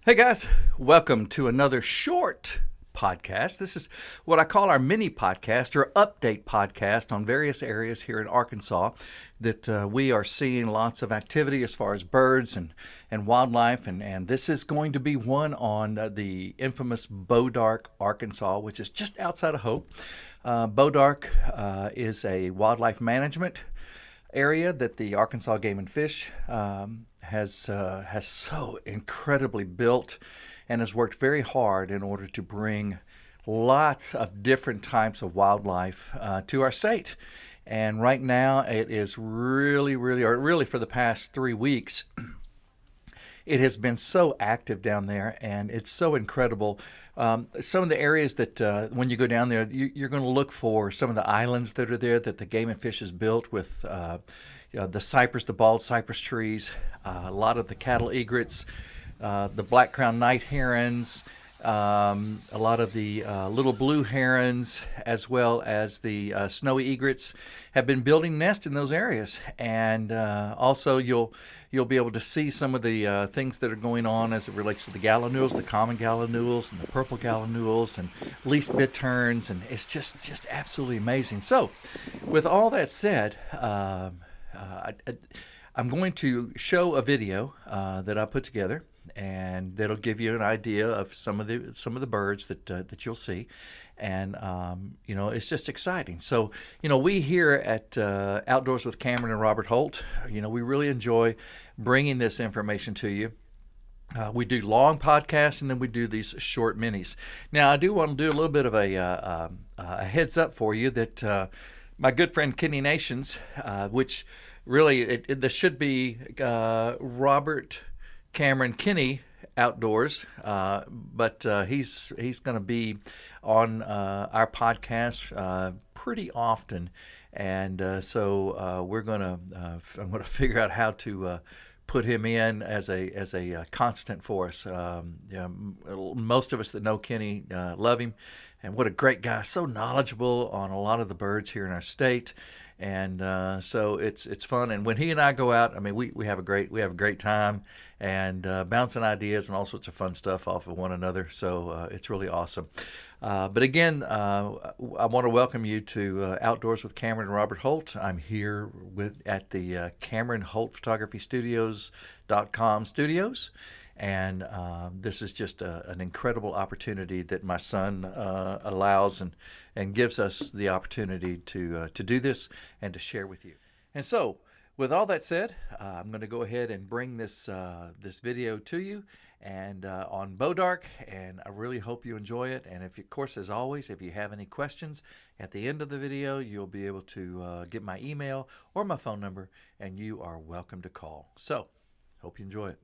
Hey guys, welcome to another short podcast. This is what I call our mini podcast or update podcast on various areas here in Arkansas that we are seeing lots of activity as far as birds and wildlife. And this is going to be one on the infamous Bois D'Arc, Arkansas, which is just outside of Holt. Bois D'Arc is a wildlife management area that the Arkansas Game and Fish has so incredibly built and has worked very hard in order to bring lots of different types of wildlife to our state. And right now it is really for the past 3 weeks, it has been so active down there, and it's so incredible. Some of the areas that when you go down there, you're going to look for some of the islands that are there that the Game and Fish has built with the bald cypress trees, a lot of the cattle egrets, the black-crowned night herons, a lot of the little blue herons, as well as the snowy egrets, have been building nests in those areas. And also you'll be able to see some of the things that are going on as it relates to the gallinules, the common gallinules, and the purple gallinules, and least bitterns, and it's just absolutely amazing. So, with all that said, I'm going to show a video that I put together, and that'll give you an idea of some of the birds that you'll see, and it's just exciting. So we here at Outdoors with Cameron and Robert Holt, we really enjoy bringing this information to you. We do long podcasts, and then we do these short minis. Now, I do want to do a little bit of a heads up for you that my good friend Kenny Nations, which really this should be Robert Cameron Kenny Outdoors, but he's going to be on our podcast pretty often, and so I'm going to figure out how to put him in as a constant for us. Most of us that know Kenny love him, and what a great guy! So knowledgeable on a lot of the birds here in our state. And so it's fun, and when he and I go out, I mean, we have a great time, and bouncing ideas and all sorts of fun stuff off of one another. So it's really awesome. But again, I want to welcome you to Outdoors with Cameron and Robert Holt. I'm here at the Cameron Holt Photography Studios.com studios. And this is just an incredible opportunity that my son allows and gives us the opportunity to do this and to share with you. And so, with all that said, I'm going to go ahead and bring this video to you and on Bois D'Arc, and I really hope you enjoy it. And of course, as always, if you have any questions at the end of the video, you'll be able to get my email or my phone number, and you are welcome to call. So, hope you enjoy it.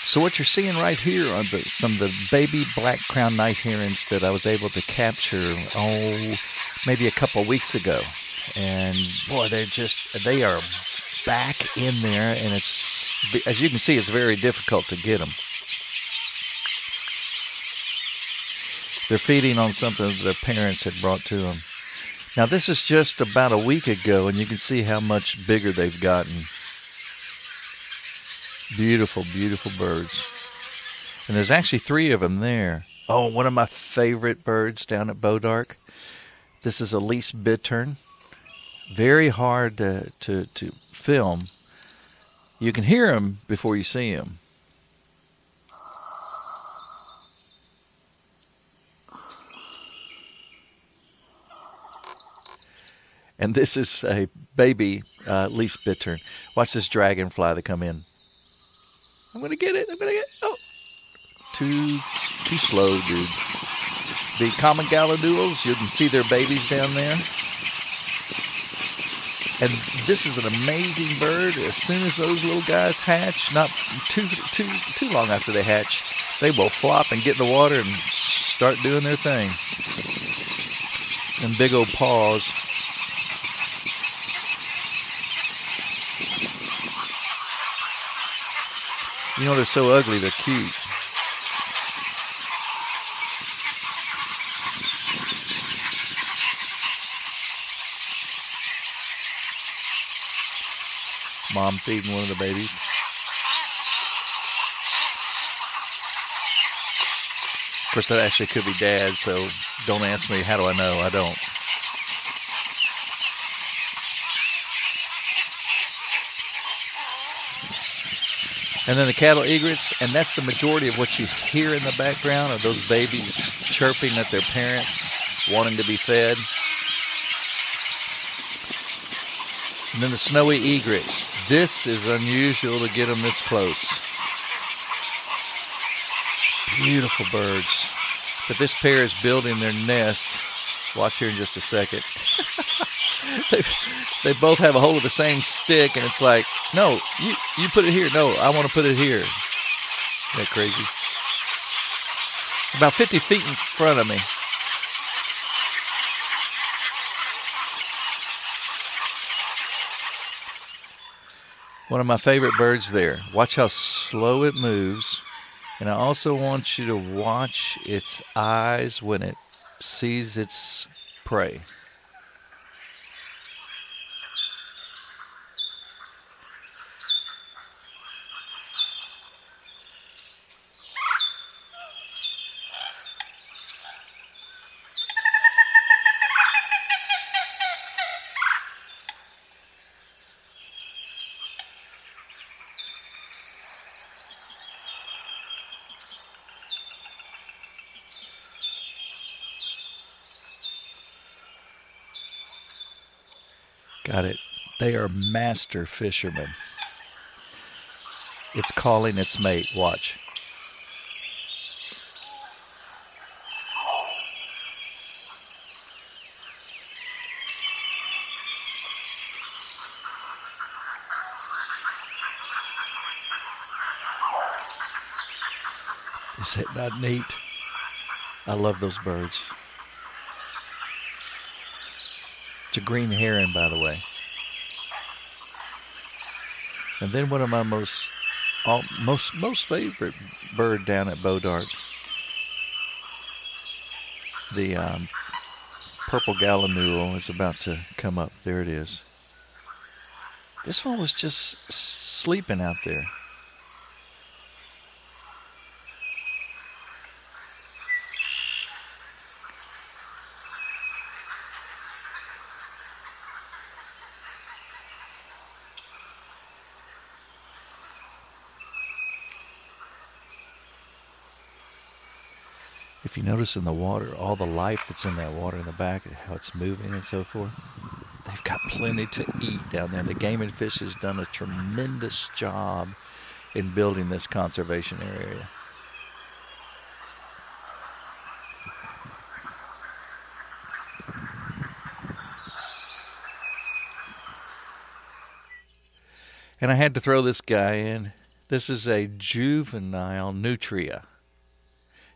So what you're seeing right here are some of the baby black-crowned night herons that I was able to capture, maybe a couple of weeks ago. And boy, they are back in there, and it's, as you can see, it's very difficult to get them. They're feeding on something that their parents had brought to them. Now this is just about a week ago, and you can see how much bigger they've gotten. Beautiful, beautiful birds. And there's actually 3 of them there. Oh, one of my favorite birds down at Bois D'Arc. This is a least bittern. Very hard to film. You can hear them before you see them. And this is a baby least bittern. Watch this dragonfly that come in. I'm going to get it. Oh, too slow, dude. The common gallinules, you can see their babies down there. And this is an amazing bird. As soon as those little guys hatch, not too long after they hatch, they will flop and get in the water and start doing their thing. And big old paws. They're so ugly, they're cute. Mom feeding one of the babies. Of course, that actually could be Dad, so don't ask me, how do I know? I don't. And then the cattle egrets, and that's the majority of what you hear in the background, are those babies chirping at their parents, wanting to be fed. And then the snowy egrets. This is unusual to get them this close. Beautiful birds. But this pair is building their nest. Watch here in just a second. They both have a hold of the same stick, and it's like, no, you put it here. No, I want to put it here. Isn't that crazy? About 50 feet in front of me. One of my favorite birds there. Watch how slow it moves. And I also want you to watch its eyes when it sees its prey. Got it. They are master fishermen. It's calling its mate. Watch. Is it not neat? I love those birds. It's a green heron, by the way. And then one of my most favorite bird down at Bois D'Arc, the purple gallinule, is about to come up. There it is. This one was just sleeping out there. If you notice in the water, all the life that's in that water in the back, how it's moving and so forth, they've got plenty to eat down there. The Game and Fish has done a tremendous job in building this conservation area. And I had to throw this guy in. This is a juvenile nutria.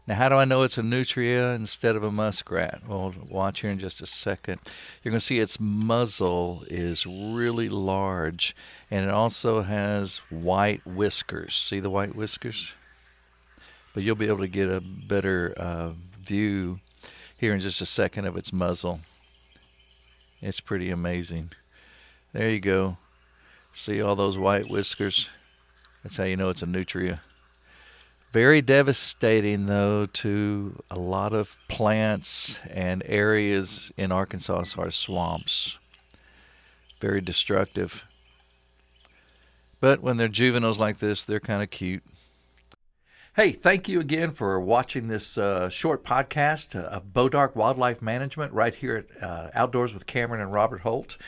Now, how do I know it's a nutria instead of a muskrat? Well, watch here in just a second. You're going to see its muzzle is really large, and it also has white whiskers. See the white whiskers? But you'll be able to get a better view here in just a second of its muzzle. It's pretty amazing. There you go. See all those white whiskers? That's how you know it's a nutria. Very devastating, though, to a lot of plants and areas in Arkansas as far as swamps. Very destructive. But when they're juveniles like this, they're kind of cute. Hey, thank you again for watching this short podcast of Bois D'Arc Wildlife Management right here at Outdoors with Cameron and Robert Holt.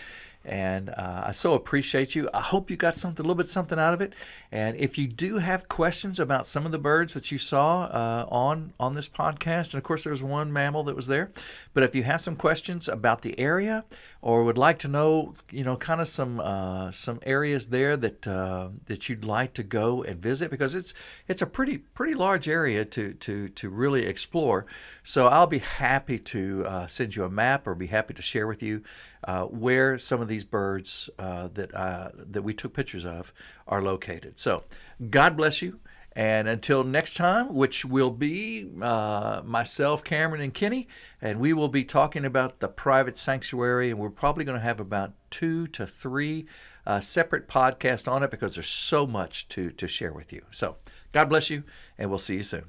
And I so appreciate you. I hope you got a little bit something out of it. And if you do have questions about some of the birds that you saw on this podcast, and of course there's one mammal that was there, but if you have some questions about the area or would like to know, kind of some areas there that you'd like to go and visit, because it's a pretty large area to really explore. So I'll be happy to send you a map or be happy to share with you where some of these birds that we took pictures of are located. So God bless you. And until next time, which will be myself, Cameron, and Kenny, and we will be talking about the private sanctuary, and we're probably going to have about 2 to 3 separate podcasts on it because there's so much to share with you. So God bless you, and we'll see you soon.